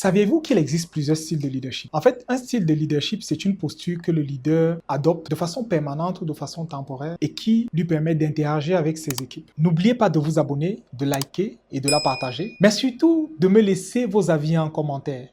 Saviez-vous qu'il existe plusieurs styles de leadership? En fait, un style de leadership, c'est une posture que le leader adopte de façon permanente ou de façon temporaire et qui lui permet d'interagir avec ses équipes. N'oubliez pas de vous abonner, de liker et de la partager, mais surtout de me laisser vos avis en commentaire.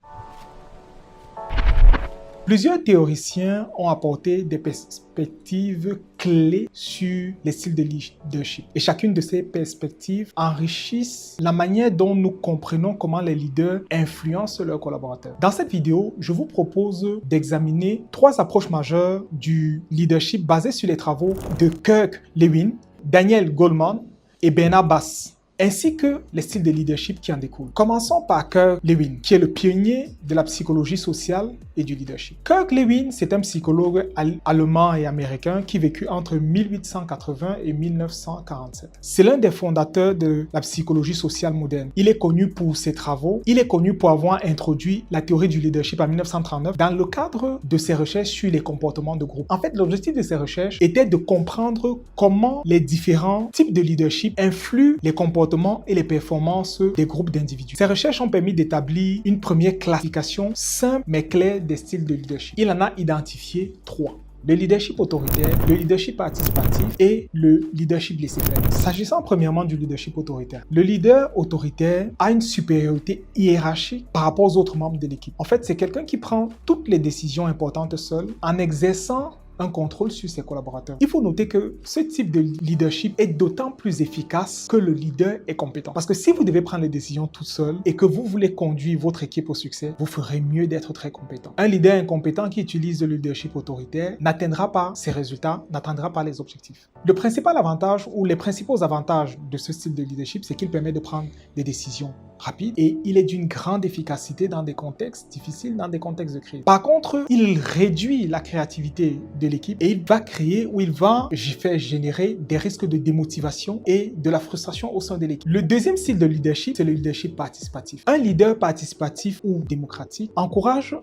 Plusieurs théoriciens ont apporté des perspectives clés sur les styles de leadership. Et chacune de ces perspectives enrichissent la manière dont nous comprenons comment les leaders influencent leurs collaborateurs. Dans cette vidéo, je vous propose d'examiner 3 approches majeures du leadership basées sur les travaux de Kirk Lewin, Daniel Goleman et Bernard Bass, ainsi que les styles de leadership qui en découlent. Commençons par Kirk Lewin, qui est le pionnier de la psychologie sociale et du leadership. Kirk Lewin, c'est un psychologue allemand et américain qui vécut entre 1880 et 1947. C'est l'un des fondateurs de la psychologie sociale moderne. Il est connu pour ses travaux. Il est connu pour avoir introduit la théorie du leadership en 1939 dans le cadre de ses recherches sur les comportements de groupe. En fait, l'objectif de ses recherches était de comprendre comment les différents types de leadership influent les comportements et les performances des groupes d'individus. Ces recherches ont permis d'établir une première classification simple mais claire des styles de leadership. Il en a identifié 3. Le leadership autoritaire, le leadership participatif et le leadership laissez-faire. S'agissant premièrement du leadership autoritaire, le leader autoritaire a une supériorité hiérarchique par rapport aux autres membres de l'équipe. En fait, c'est quelqu'un qui prend toutes les décisions importantes seul en exerçant un contrôle sur ses collaborateurs. Il faut noter que ce type de leadership est d'autant plus efficace que le leader est compétent. Parce que si vous devez prendre les décisions tout seul et que vous voulez conduire votre équipe au succès, vous ferez mieux d'être très compétent. Un leader incompétent qui utilise le leadership autoritaire n'atteindra pas ses résultats, n'atteindra pas les objectifs. Le principal avantage ou les principaux avantages de ce style de leadership, c'est qu'il permet de prendre des décisions rapide et il est d'une grande efficacité dans des contextes difficiles, dans des contextes de crise. Par contre, il réduit la créativité de l'équipe et il va créer ou il va faire générer des risques de démotivation et de la frustration au sein de l'équipe. Le deuxième style de leadership, c'est le leadership participatif. Un leader participatif ou démocratique encourage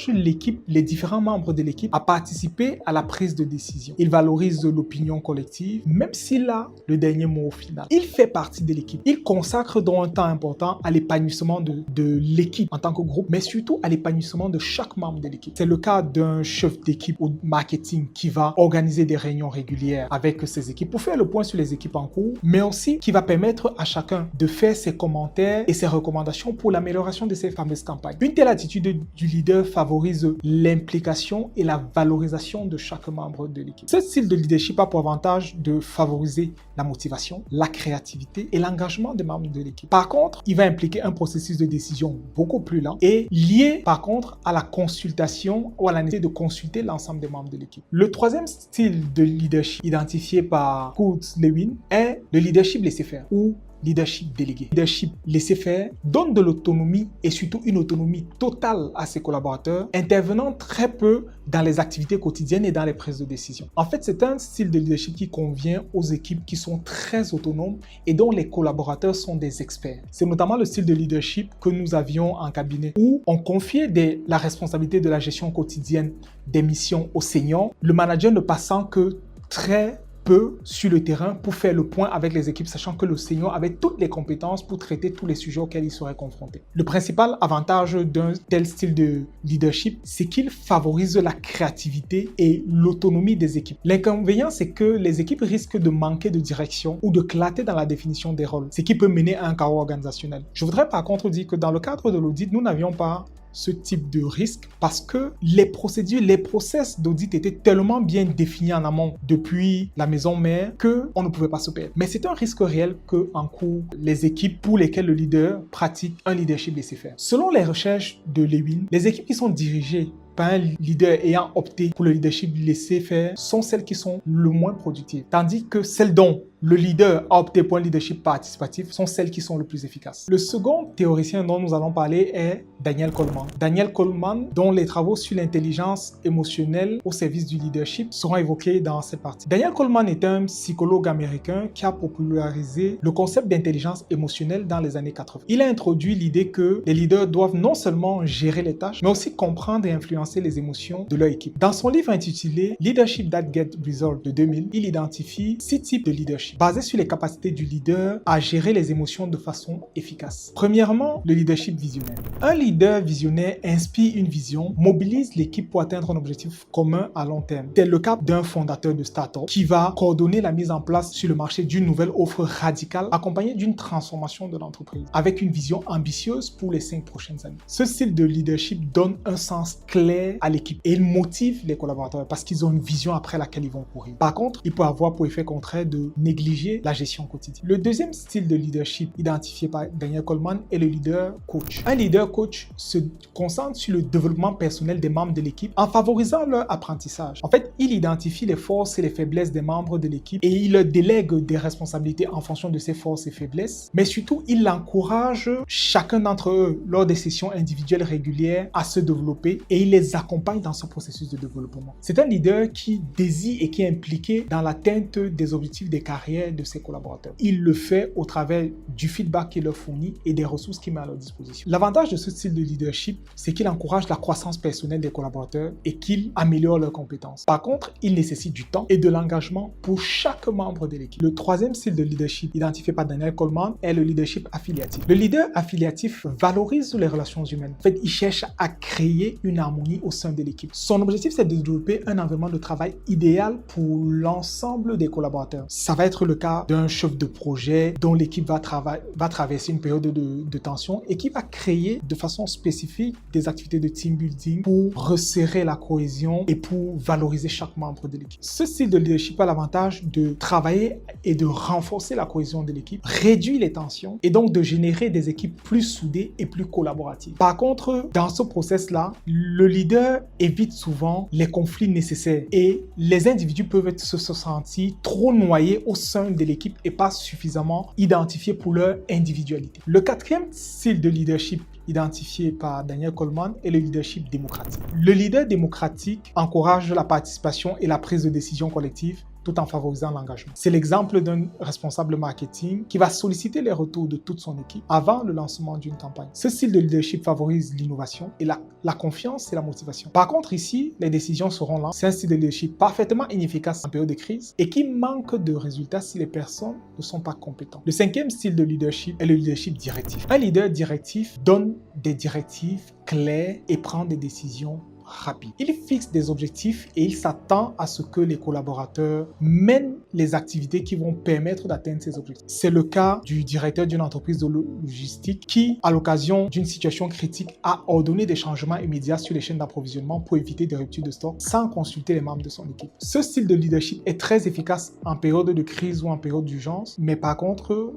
l'équipe, les différents membres de l'équipe à participer à la prise de décision. Il valorise l'opinion collective, même s'il a le dernier mot au final. Il fait partie de l'équipe. Il consacre donc un temps important à l'épanouissement de l'équipe en tant que groupe, mais surtout à l'épanouissement de chaque membre de l'équipe. C'est le cas d'un chef d'équipe au marketing qui va organiser des réunions régulières avec ses équipes pour faire le point sur les équipes en cours, mais aussi qui va permettre à chacun de faire ses commentaires et ses recommandations pour l'amélioration de ces fameuses campagnes. Une telle attitude du leader favorise l'implication et la valorisation de chaque membre de l'équipe. Ce style de leadership a pour avantage de favoriser la motivation, la créativité et l'engagement des membres de l'équipe. Par contre, il va impliquer un processus de décision beaucoup plus lent et lié par contre à la consultation ou à la nécessité de consulter l'ensemble des membres de l'équipe. Le troisième style de leadership identifié par Kirk Lewin est le leadership laissez-faire ou leadership délégué. Leadership laissez-faire donne de l'autonomie et surtout une autonomie totale à ses collaborateurs, intervenant très peu dans les activités quotidiennes et dans les prises de décision. En fait, c'est un style de leadership qui convient aux équipes qui sont très autonomes et dont les collaborateurs sont des experts. C'est notamment le style de leadership que nous avions en cabinet où on confiait la responsabilité de la gestion quotidienne des missions aux seniors, le manager ne passant que très peu sur le terrain pour faire le point avec les équipes, sachant que le senior avait toutes les compétences pour traiter tous les sujets auxquels il serait confronté. Le principal avantage d'un tel style de leadership, c'est qu'il favorise la créativité et l'autonomie des équipes. L'inconvénient, c'est que les équipes risquent de manquer de direction ou de clater dans la définition des rôles, ce qui peut mener à un chaos organisationnel. Je voudrais par contre dire que dans le cadre de l'audit, nous n'avions pas ce type de risque parce que les procédures, les process d'audit étaient tellement bien définis en amont depuis la maison mère qu'on ne pouvait pas se perdre. Mais c'est un risque réel que encourent les équipes pour lesquelles le leader pratique un leadership laissez-faire. Selon les recherches de Lewin, les équipes qui sont dirigées par un leader ayant opté pour le leadership laissez-faire sont celles qui sont le moins productives, tandis que celles dont le leader a opté pour un leadership participatif sont celles qui sont le plus efficaces. Le second théoricien dont nous allons parler est Daniel Goleman. Daniel Goleman, dont les travaux sur l'intelligence émotionnelle au service du leadership seront évoqués dans cette partie. Daniel Goleman est un psychologue américain qui a popularisé le concept d'intelligence émotionnelle dans les années 80. Il a introduit l'idée que les leaders doivent non seulement gérer les tâches, mais aussi comprendre et influencer les émotions de leur équipe. Dans son livre intitulé Leadership That Gets Results de 2000, il identifie 6 types de leadership. leadership, basé sur les capacités du leader à gérer les émotions de façon efficace. Premièrement, le leadership visionnaire. Un leader visionnaire inspire une vision, mobilise l'équipe pour atteindre un objectif commun à long terme. C'est le cas d'un fondateur de start-up qui va coordonner la mise en place sur le marché d'une nouvelle offre radicale accompagnée d'une transformation de l'entreprise avec une vision ambitieuse pour les 5 prochaines années. Ce style de leadership donne un sens clair à l'équipe et il motive les collaborateurs parce qu'ils ont une vision après laquelle ils vont courir. Par contre, il peut avoir pour effet contraire de négliger la gestion quotidienne. Le deuxième style de leadership identifié par Daniel Goleman est le leader coach. Un leader coach se concentre sur le développement personnel des membres de l'équipe en favorisant leur apprentissage. En fait, il identifie les forces et les faiblesses des membres de l'équipe et il leur délègue des responsabilités en fonction de ses forces et faiblesses, mais surtout, il encourage chacun d'entre eux lors des sessions individuelles régulières à se développer et il les accompagne dans ce processus de développement. C'est un leader qui désire et qui est impliqué dans l'atteinte des objectifs des carrières de ses collaborateurs. Il le fait au travers du feedback qu'il leur fournit et des ressources qu'il met à leur disposition. L'avantage de ce style de leadership, c'est qu'il encourage la croissance personnelle des collaborateurs et qu'il améliore leurs compétences. Par contre, il nécessite du temps et de l'engagement pour chaque membre de l'équipe. Le troisième style de leadership identifié par Daniel Goleman est le leadership affiliatif. Le leader affiliatif valorise les relations humaines. En fait, il cherche à créer une harmonie au sein de l'équipe. Son objectif, c'est de développer un environnement de travail idéal pour l'ensemble des collaborateurs. Ça va être le cas d'un chef de projet dont l'équipe va traverser une période de tension et qui va créer de façon spécifique des activités de team building pour resserrer la cohésion et pour valoriser chaque membre de l'équipe. Ce style de leadership a l'avantage de travailler et de renforcer la cohésion de l'équipe, réduire les tensions et donc de générer des équipes plus soudées et plus collaboratives. Par contre, dans ce process-là, le leader évite souvent les conflits nécessaires et les individus peuvent se sentir trop noyés au sein de l'équipe et pas suffisamment identifiés pour leur individualité. Le quatrième style de leadership identifié par Daniel Goleman est le leadership démocratique. Le leader démocratique encourage la participation et la prise de décision collective tout en favorisant l'engagement. C'est l'exemple d'un responsable marketing qui va solliciter les retours de toute son équipe avant le lancement d'une campagne. Ce style de leadership favorise l'innovation et la confiance et la motivation. Par contre, ici, les décisions seront lentes. C'est un style de leadership parfaitement inefficace en période de crise et qui manque de résultats si les personnes ne sont pas compétentes. Le cinquième style de leadership est le leadership directif. Un leader directif donne des directives claires et prend des décisions rapide. Il fixe des objectifs et il s'attend à ce que les collaborateurs mènent les activités qui vont permettre d'atteindre ces objectifs. C'est le cas du directeur d'une entreprise de logistique qui, à l'occasion d'une situation critique, a ordonné des changements immédiats sur les chaînes d'approvisionnement pour éviter des ruptures de stock sans consulter les membres de son équipe. Ce style de leadership est très efficace en période de crise ou en période d'urgence, mais par contre,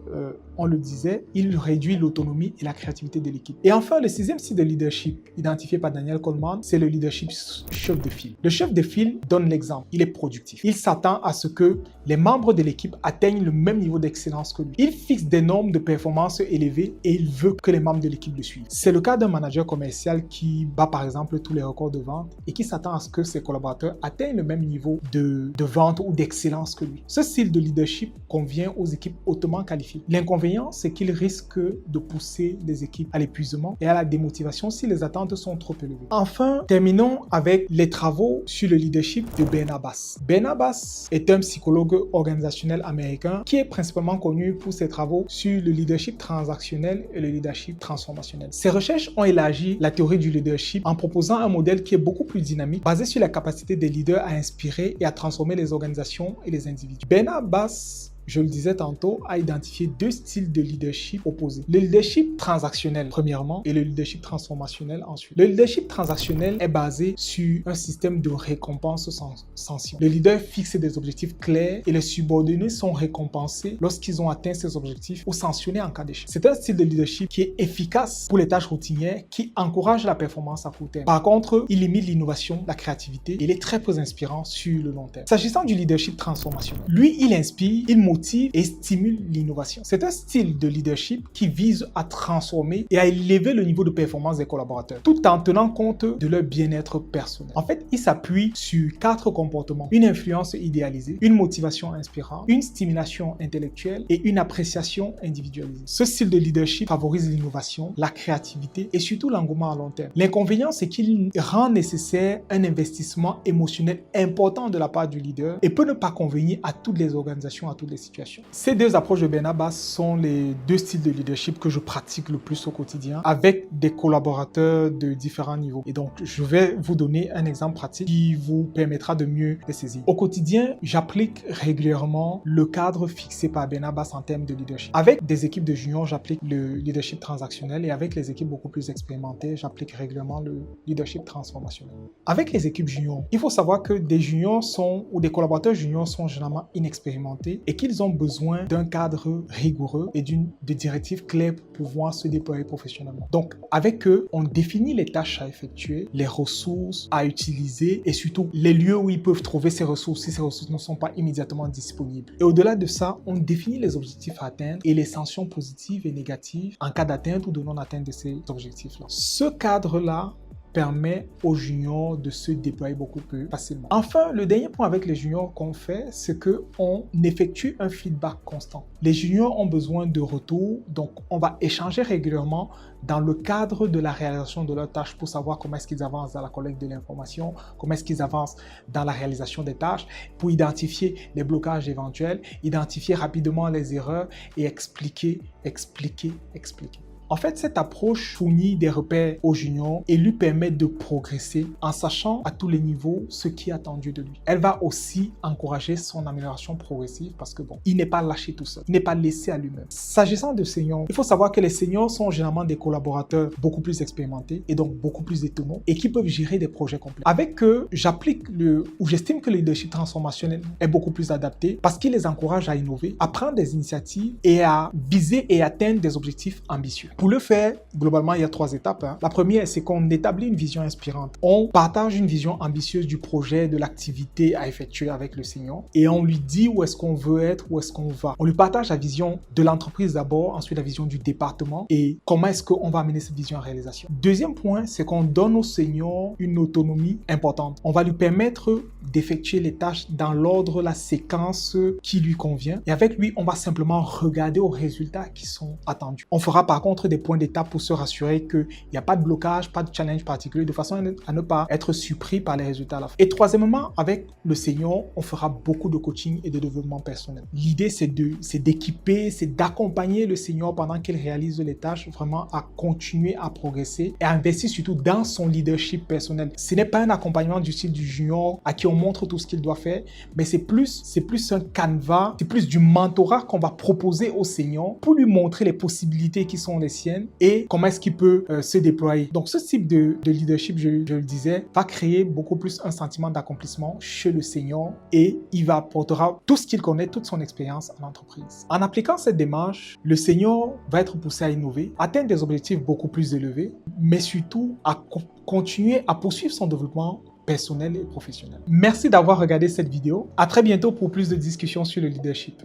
on le disait, il réduit l'autonomie et la créativité de l'équipe. Et enfin, le sixième style de leadership identifié par Daniel Goleman, c'est le leadership chef de file. Le chef de file donne l'exemple. Il est productif. Il s'attend à ce que les membres de l'équipe atteignent le même niveau d'excellence que lui. Il fixe des normes de performance élevées et il veut que les membres de l'équipe le suivent. C'est le cas d'un manager commercial qui bat par exemple tous les records de vente et qui s'attend à ce que ses collaborateurs atteignent le même niveau de vente ou d'excellence que lui. Ce style de leadership convient aux équipes hautement qualifiées. L'inconvénient, c'est qu'il risque de pousser les équipes à l'épuisement et à la démotivation si les attentes sont trop élevées. Enfin, terminons avec les travaux sur le leadership de Ben Abbas. Ben Abbas est un psychologue organisationnel américain qui est principalement connu pour ses travaux sur le leadership transactionnel et le leadership transformationnel. Ses recherches ont élargi la théorie du leadership en proposant un modèle qui est beaucoup plus dynamique, basé sur la capacité des leaders à inspirer et à transformer les organisations et les individus. Ben Abbas, je le disais tantôt, a identifié deux styles de leadership opposés. Le leadership transactionnel, premièrement, et le leadership transformationnel, ensuite. Le leadership transactionnel est basé sur un système de récompense sans sanction. Le leader fixe des objectifs clairs et les subordonnés sont récompensés lorsqu'ils ont atteint ces objectifs ou sanctionnés en cas d'échec. C'est un style de leadership qui est efficace pour les tâches routinières, qui encourage la performance à court terme. Par contre, il limite l'innovation, la créativité et il est très peu inspirant sur le long terme. S'agissant du leadership transformationnel, lui, il inspire, il motive et stimule l'innovation. C'est un style de leadership qui vise à transformer et à élever le niveau de performance des collaborateurs, tout en tenant compte de leur bien-être personnel. En fait, il s'appuie sur 4 comportements: une influence idéalisée, une motivation inspirante, une stimulation intellectuelle et une appréciation individualisée. Ce style de leadership favorise l'innovation, la créativité et surtout l'engouement à long terme. L'inconvénient, c'est qu'il rend nécessaire un investissement émotionnel important de la part du leader et peut ne pas convenir à toutes les organisations, à toutes les situations. situation. Ces deux approches de Bernard sont les deux styles de leadership que je pratique le plus au quotidien avec des collaborateurs de différents niveaux. Et donc, je vais vous donner un exemple pratique qui vous permettra de mieux les saisir. Au quotidien, j'applique régulièrement le cadre fixé par Bernard en termes de leadership. Avec des équipes de juniors, j'applique le leadership transactionnel et avec les équipes beaucoup plus expérimentées, j'applique régulièrement le leadership transformationnel. Avec les équipes juniors, il faut savoir que des juniors ou des collaborateurs juniors sont généralement inexpérimentés et qu'ils ont besoin d'un cadre rigoureux et de directives claires pour pouvoir se déployer professionnellement. Donc, avec eux, on définit les tâches à effectuer, les ressources à utiliser et surtout les lieux où ils peuvent trouver ces ressources si ces ressources ne sont pas immédiatement disponibles. Et au-delà de ça, on définit les objectifs à atteindre et les sanctions positives et négatives en cas d'atteinte ou de non-atteinte de ces objectifs-là. Ce cadre-là permet aux juniors de se déployer beaucoup plus facilement. Enfin, le dernier point avec les juniors qu'on fait, c'est qu'on effectue un feedback constant. Les juniors ont besoin de retour, donc on va échanger régulièrement dans le cadre de la réalisation de leurs tâches pour savoir comment est-ce qu'ils avancent dans la collecte de l'information, comment est-ce qu'ils avancent dans la réalisation des tâches, pour identifier les blocages éventuels, identifier rapidement les erreurs et expliquer. En fait, cette approche fournit des repères aux juniors et lui permet de progresser en sachant à tous les niveaux ce qui est attendu de lui. Elle va aussi encourager son amélioration progressive parce que il n'est pas lâché tout seul, il n'est pas laissé à lui-même. S'agissant de seniors, il faut savoir que les seniors sont généralement des collaborateurs beaucoup plus expérimentés et donc beaucoup plus autonomes et qui peuvent gérer des projets complets. Avec eux, j'estime que le leadership transformationnel est beaucoup plus adapté parce qu'il les encourage à innover, à prendre des initiatives et à viser et atteindre des objectifs ambitieux. Pour le faire, globalement, il y a 3 étapes. La première, c'est qu'on établit une vision inspirante. On partage une vision ambitieuse du projet, de l'activité à effectuer avec le senior et on lui dit où est-ce qu'on veut être, où est-ce qu'on va. On lui partage la vision de l'entreprise d'abord, ensuite la vision du département et comment est-ce qu'on va amener cette vision en réalisation. Deuxième point, c'est qu'on donne au senior une autonomie importante. On va lui permettre d'effectuer les tâches dans l'ordre, la séquence qui lui convient et avec lui, on va simplement regarder aux résultats qui sont attendus. On fera par contre des points d'étape pour se rassurer qu'il n'y a pas de blocage, pas de challenge particulier, de façon à ne pas être surpris par les résultats à la fin. Et troisièmement, avec le senior, on fera beaucoup de coaching et de développement personnel. L'idée, c'est d'équiper, c'est d'accompagner le senior pendant qu'il réalise les tâches, vraiment à continuer à progresser et à investir surtout dans son leadership personnel. Ce n'est pas un accompagnement du style du junior à qui on montre tout ce qu'il doit faire, mais c'est plus un canevas, c'est plus du mentorat qu'on va proposer au senior pour lui montrer les possibilités qui sont les siennes et comment est-ce qu'il peut se déployer. Donc, ce type de leadership, je le disais, va créer beaucoup plus un sentiment d'accomplissement chez le senior et il apportera tout ce qu'il connaît, toute son expérience à l'entreprise. En appliquant cette démarche, le senior va être poussé à innover, atteindre des objectifs beaucoup plus élevés, mais surtout à continuer à poursuivre son développement personnel et professionnel. Merci d'avoir regardé cette vidéo. À très bientôt pour plus de discussions sur le leadership.